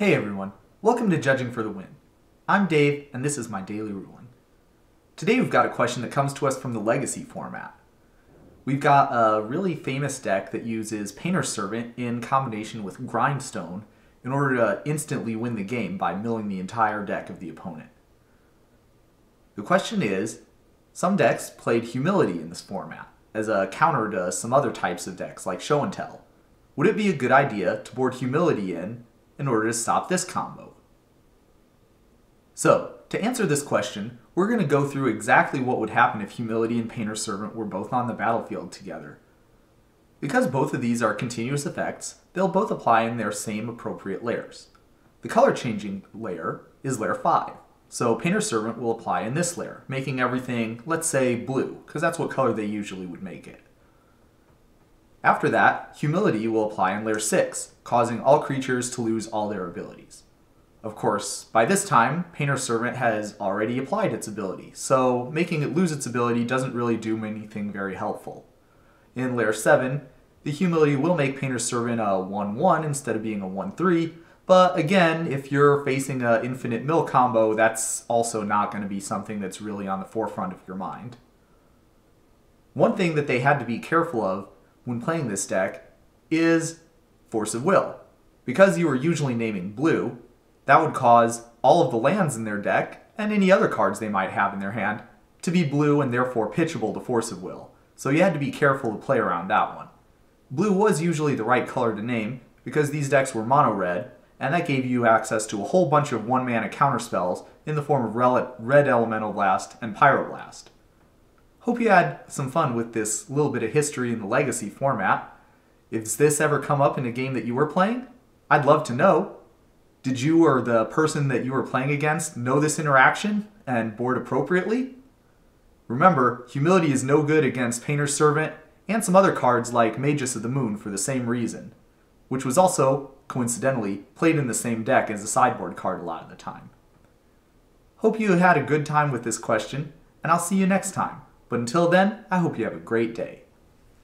Hey everyone, welcome to Judging for the Win. I'm Dave, and this is my daily ruling. Today we've got a question that comes to us from the Legacy format. We've got a really famous deck that uses Painter's Servant in combination with Grindstone in order to instantly win the game by milling the entire deck of the opponent. The question is, some decks played Humility in this format as a counter to some other types of decks like Show and Tell. Would it be a good idea to board Humility in order to stop this combo? So, to answer this question, we're going to go through exactly what would happen if Humility and Painter's Servant were both on the battlefield together. Because both of these are continuous effects, they'll both apply in their same appropriate layers. The color changing layer is layer 5, so Painter's Servant will apply in this layer, making everything, let's say, blue, because that's what color they usually would make it. After that, Humility will apply in layer 6, causing all creatures to lose all their abilities. Of course, by this time, Painter's Servant has already applied its ability, so making it lose its ability doesn't really do anything very helpful. In layer 7, the Humility will make Painter's Servant a 1-1 instead of being a 1-3, but again, if you're facing an infinite mill combo, that's also not going to be something that's really on the forefront of your mind. One thing that they had to be careful of when playing this deck is Force of Will. Because you are usually naming blue, that would cause all of the lands in their deck, and any other cards they might have in their hand, to be blue and therefore pitchable to Force of Will. So you had to be careful to play around that one. Blue was usually the right color to name because these decks were mono-red, and that gave you access to a whole bunch of one-mana counterspells in the form of Red Elemental Blast and Pyroblast. Hope you had some fun with this little bit of history in the Legacy format. If this ever come up in a game that you were playing, I'd love to know. Did you or the person that you were playing against know this interaction and board appropriately? Remember, Humility is no good against Painter's Servant and some other cards like Magus of the Moon for the same reason, which was also, coincidentally, played in the same deck as a sideboard card a lot of the time. Hope you had a good time with this question, and I'll see you next time. But until then, I hope you have a great day.